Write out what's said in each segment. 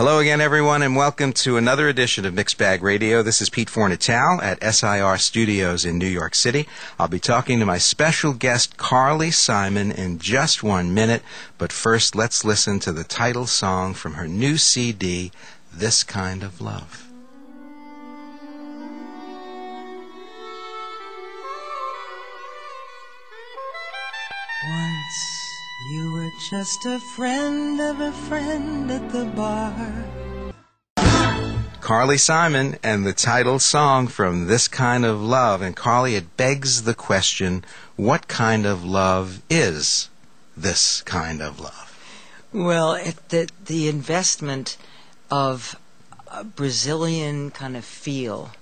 Hello again, everyone, and welcome to another edition of Mixed Bag Radio. This is Pete Fornatale at SIR Studios in New York City. I'll be talking to my special guest, Carly Simon, in just 1 minute. But first, let's listen to the title song from her new CD, This Kind of Love. Once you were just a friend of a friend at the bar. Carly Simon and the title song from This Kind of Love. And Carly, it begs the question, what kind of love is this kind of love? Well, the investment of a Brazilian kind of feel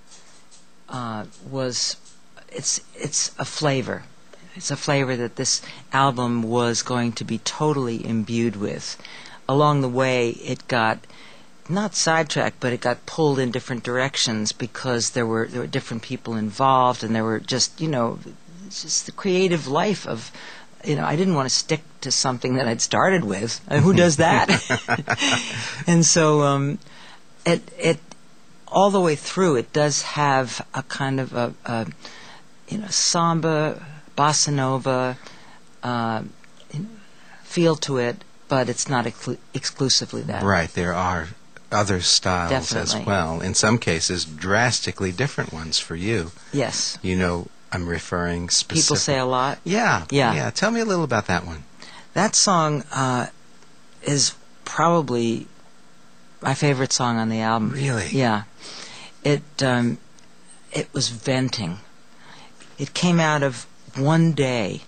it's a flavor. It's a flavor that this album was going to be totally imbued with. Along the way, it got not sidetracked, but it got pulled in different directions because there were different people involved, and there were just the creative life of, I didn't want to stick to something that I'd started with. Who does that? And so it all the way through, it does have a kind of a samba, bossa nova feel to it, but it's not exclusively that. Right, there are other styles Definitely. As well. In some cases, drastically different ones for you. Yes. I'm referring specifically. People Say a Lot? Yeah. Tell me a little about that one. That song is probably my favorite song on the album. Really? Yeah. It was venting. It came out of one day.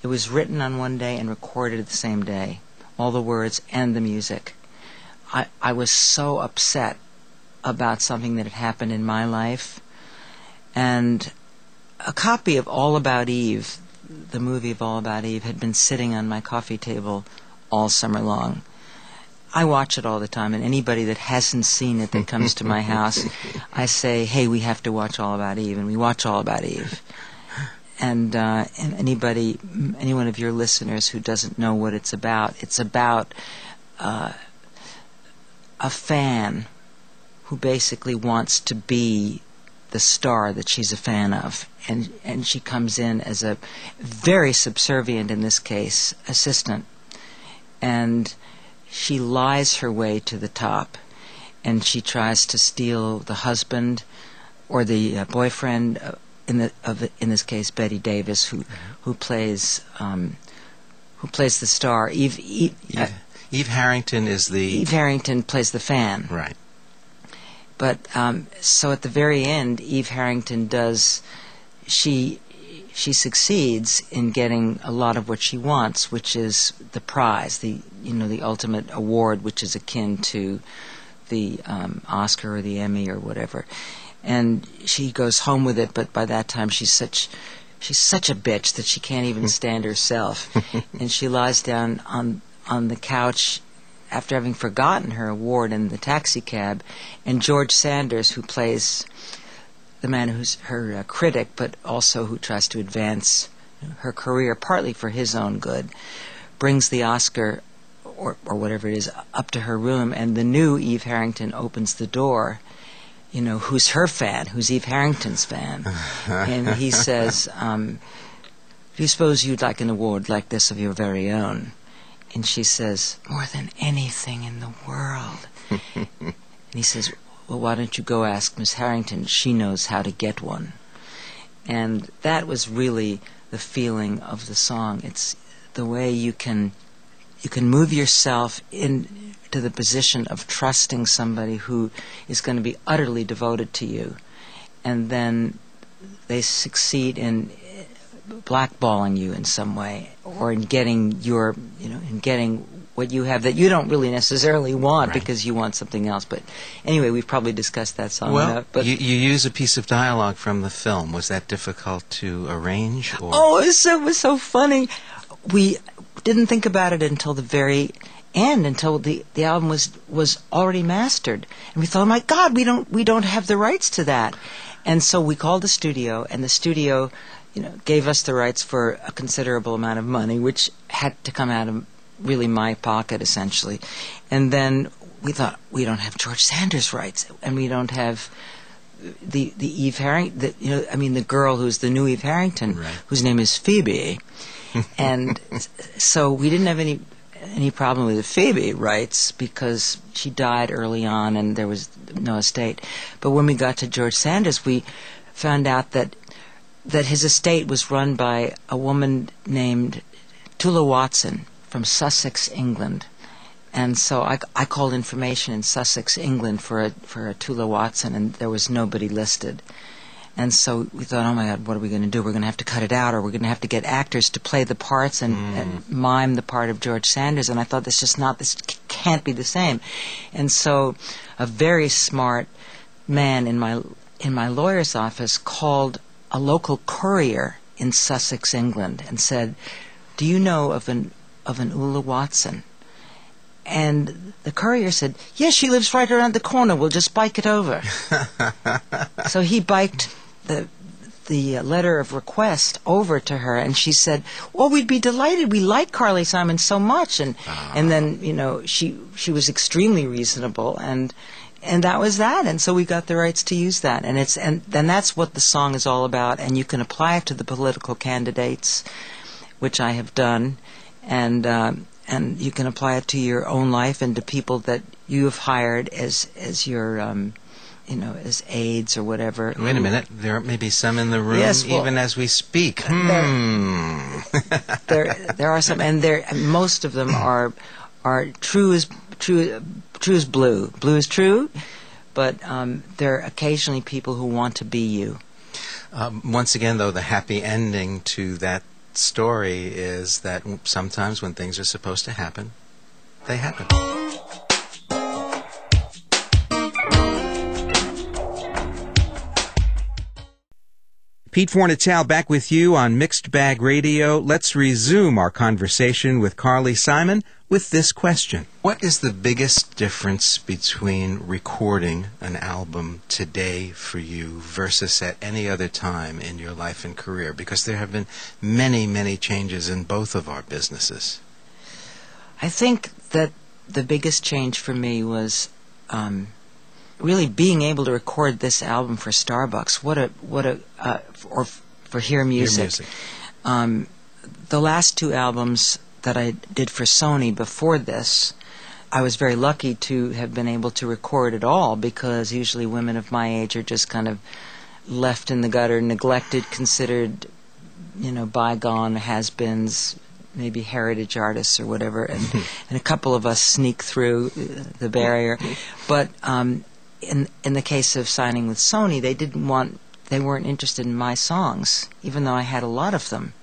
It was written on one day and recorded the same day. All the words and the music. I was so upset about something that had happened in my life. And a copy of All About Eve, the movie of All About Eve, had been sitting on my coffee table all summer long. I watch it all the time, and anybody that hasn't seen it that comes to my house, I say, hey, we have to watch All About Eve, and we watch All About Eve. And any one of your listeners who doesn't know what it's about a fan who basically wants to be the star that she's a fan of, and she comes in as a very subservient, in this case, assistant, and she lies her way to the top, and she tries to steal the husband or the boyfriend in this case Betty Davis, who plays the star. Eve Harrington is the... Eve Harrington plays the fan. Right. But so at the very end, Eve Harrington she succeeds in getting a lot of what she wants, which is the prize, the ultimate award, which is akin to the Oscar or the Emmy or whatever. And she goes home with it, but by that time she's such a bitch that she can't even stand herself. And she lies down on the couch after having forgotten her award in the taxi cab, and George Sanders, who plays the man who's her critic, but also who tries to advance her career, partly for his own good, brings the Oscar, or whatever it is, up to her room, and the new Eve Harrington opens the door. Who's her fan? Who's Eve Harrington's fan? And he says, do you suppose you'd like an award like this of your very own? And she says, more than anything in the world. And he says, well, why don't you go ask Miss Harrington? She knows how to get one. And that was really the feeling of the song. It's the way you can move yourself into the position of trusting somebody who is going to be utterly devoted to you. And then they succeed in blackballing you in some way, or in getting what you have that you don't really necessarily want, right, because you want something else. But anyway, we've probably discussed that song enough. But you use a piece of dialogue from the film. Was that difficult to arrange? Or? Oh, it was so funny. We didn't think about it until the very end, until the album was already mastered, and we thought, oh my God, we don't have the rights to that. And so we called the studio, and the studio gave us the rights for a considerable amount of money, which had to come out of really my pocket, essentially. And then we thought, we don't have George Sanders rights, and we don't have the Eve Harrington, the girl who's the new Eve Harrington, right, whose name is Phoebe. And so we didn't have any problem with the Phoebe rights because she died early on and there was no estate. But when we got to George Sanders, we found out that his estate was run by a woman named Tula Watson from Sussex, England. And so I called information in Sussex, England for a Tula Watson, and there was nobody listed. And so we thought, oh my God, what are we going to do? We're going to have to cut it out, or we're going to have to get actors to play the parts and mime the part of George Sanders. And I thought, this can't be the same. And so a very smart man in my lawyer's office called a local courier in Sussex, England, and said, do you know of an Ula Watson? And the courier said, yes, she lives right around the corner. We'll just bike it over. So he biked the letter of request over to her, and she said, well, we'd be delighted. We like Carly Simon so much. And then, she was extremely reasonable, and that was that. And so we got the rights to use that. And then that's what the song is all about. And you can apply it to the political candidates, which I have done, and you can apply it to your own life and to people that you have hired as your, as aides or whatever. Wait a minute. There may be some in the room, yes, well, even as we speak. There are some, and most of them are true as blue. Blue is true, but there are occasionally people who want to be you. Once again, though, the happy ending to that story is that sometimes when things are supposed to happen, they happen. Pete Fornatale back with you on Mixed Bag Radio. Let's resume our conversation with Carly Simon with this question. What is the biggest difference between recording an album today for you versus at any other time in your life and career? Because there have been many, many changes in both of our businesses. I think that the biggest change for me was really being able to record this album for Starbucks. Or for Hear Music. The last two albums that I did for Sony before this, I was very lucky to have been able to record it all, because usually women of my age are just kind of left in the gutter, neglected, considered, bygone has-beens, maybe heritage artists or whatever, and a couple of us sneak through the barrier. But in the case of signing with Sony, they weren't interested in my songs, even though I had a lot of them.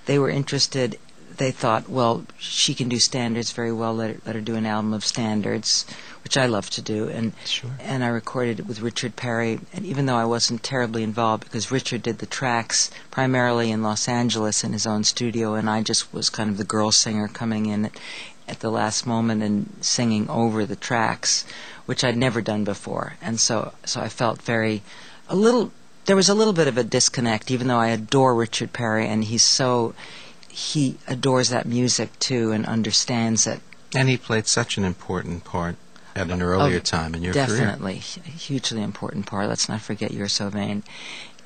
They were interested. They thought, well, she can do standards very well. Let her do an album of standards, which I love to do. And sure. And I recorded it with Richard Perry. And even though I wasn't terribly involved, because Richard did the tracks primarily in Los Angeles in his own studio, and I just was kind of the girl singer coming in at the last moment and singing over the tracks, which I'd never done before. And so I felt there was a little bit of a disconnect, even though I adore Richard Perry, and he adores that music too and understands it. And he played such an important part at an earlier time in your career. Definitely, a hugely important part. Let's not forget You're So Vain.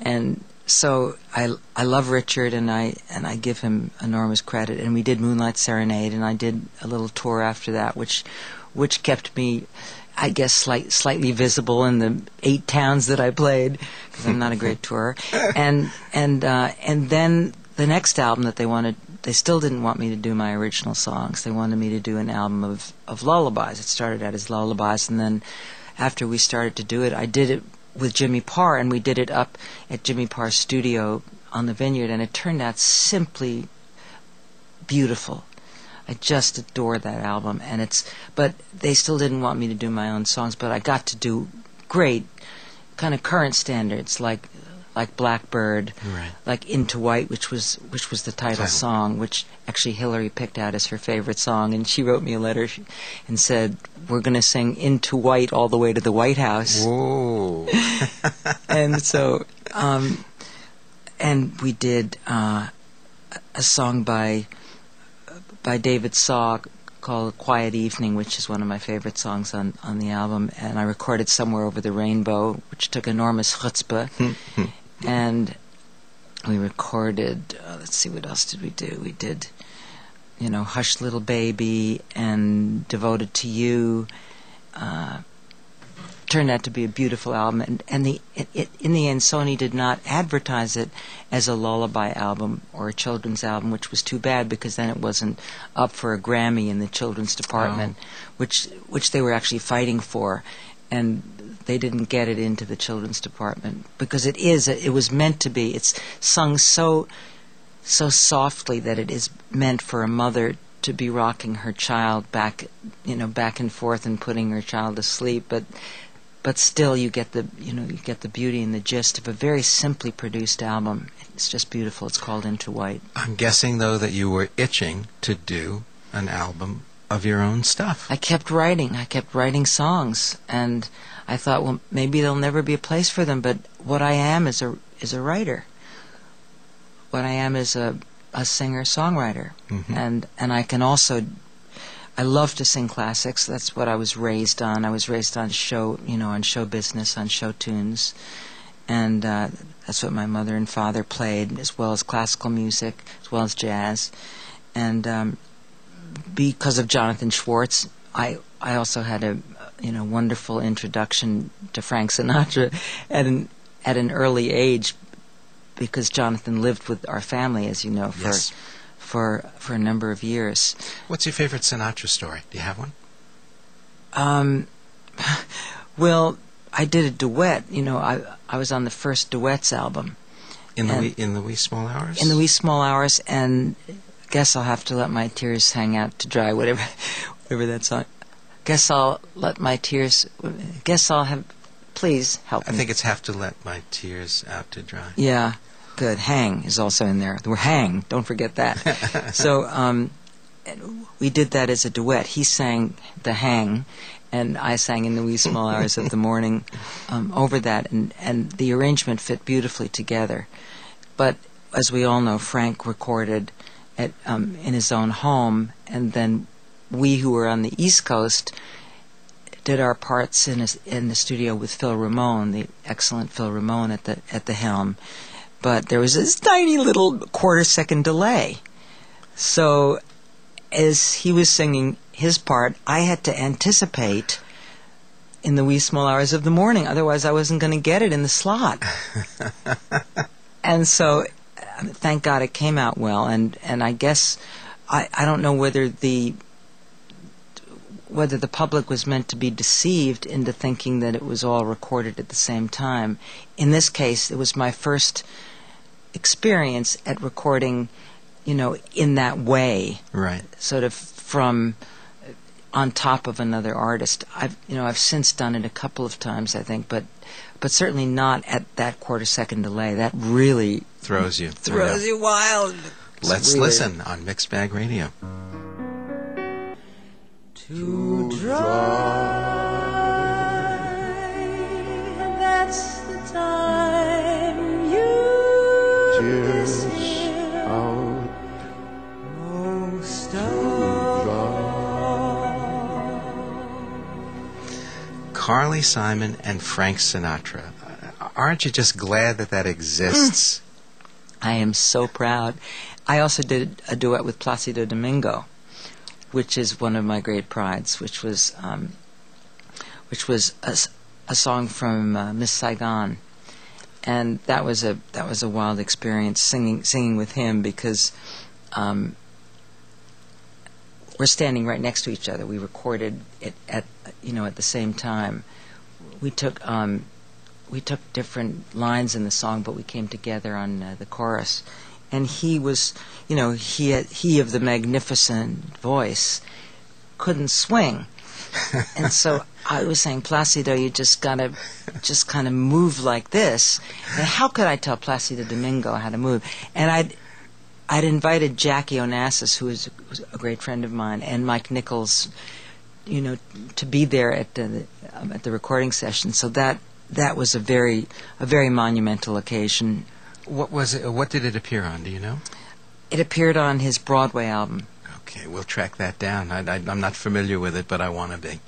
And so I love Richard, and I give him enormous credit. And we did Moonlight Serenade, and I did a little tour after that, which kept me, I guess, slightly visible in the 8 towns that I played, because I'm not a great tourer. And then the next album that they still didn't want me to do my original songs. They wanted me to do an album of lullabies. It started out as Lullabies, and then after we started to do it, I did it with Jimmy Parr, and we did it up at Jimmy Parr's studio on the Vineyard, and it turned out simply beautiful. I just adore that album, but they still didn't want me to do my own songs, but I got to do great kind of current standards like Blackbird, right, like Into White, which was the title song, which actually Hillary picked out as her favorite song, and she wrote me a letter and said, we're going to sing Into White all the way to the White House. Whoa. And so and we did a song by David Saw called Quiet Evening, which is one of my favorite songs on the album, and I recorded Somewhere Over the Rainbow, which took enormous chutzpah. And we recorded, let's see, what else did we do? We did, Hush Little Baby and Devoted to You. Turned out to be a beautiful album, and in the end, Sony did not advertise it as a lullaby album or a children's album, which was too bad, because then it wasn't up for a Grammy in the children's department, which they were actually fighting for, and they didn't get it into the children's department because it was meant to be. It's sung so softly that it is meant for a mother to be rocking her child back and forth and putting her child to sleep, but still you get the beauty and the gist of a very simply produced album. It's just beautiful. It's called Into White. I'm guessing, though, that you were itching to do an album of your own stuff. I kept writing songs, and I thought, well, maybe there'll never be a place for them, but what I am is a writer. What I am is a singer-songwriter. Mm-hmm. And I can also, I love to sing classics. That's what I was raised on. I was raised on show business, on show tunes, and that's what my mother and father played, as well as classical music, as well as jazz. And because of Jonathan Schwartz, I also had a wonderful introduction to Frank Sinatra at an early age, because Jonathan lived with our family, as you know, for a number of years. What's your favorite Sinatra story? Do you have one? Well, I did a duet. I was on the first duets album. In the Wee Small Hours? In the Wee Small Hours, and I guess I'll have to let my tears hang out to dry, whatever that song. Guess I'll let my tears... Guess I'll have... Please help me. I think it's Have to Let My Tears Out to Dry. Yeah, good. Hang is also in there. We're Hang. Don't forget that. So we did that as a duet. He sang the Hang, and I sang In the Wee Small Hours of the Morning over that, and the arrangement fit beautifully together. But as we all know, Frank recorded in his own home, and then we who were on the East Coast did our parts in the studio with Phil Ramone, the excellent Phil Ramone at the helm. But there was this tiny little quarter-second delay. So as he was singing his part, I had to anticipate In the Wee Small Hours of the Morning. Otherwise, I wasn't going to get it in the slot. And so, thank God it came out well. And I guess, I don't know whether the public was meant to be deceived into thinking that it was all recorded at the same time. In this case, it was my first experience at recording, in that way. Right. Sort of from on top of another artist. I've since done it a couple of times, I think, but certainly not at that quarter-second delay. That really throws you wild. Let's listen on Mixed Bag Radio. To dry, that's the time you disappear out most of all. Carly Simon and Frank Sinatra. Aren't you just glad that exists? I am so proud. I also did a duet with Placido Domingo, which is one of my great prides, which was a song from Miss Saigon, and that was a wild experience singing with him, because we're standing right next to each other. We recorded it at the same time. We took different lines in the song, but we came together on the chorus. And he was, he of the magnificent voice couldn't swing. And so I was saying, Placido, you just gotta kind of move like this. And how could I tell Placido Domingo how to move? And I'd invited Jackie Onassis, who was a great friend of mine, and Mike Nichols, to be there at the recording session. So that was a very monumental occasion. What was it? What did it appear on? Do you know? It appeared on his Broadway album. Okay, we'll track that down. I'm not familiar with it, but I want to be.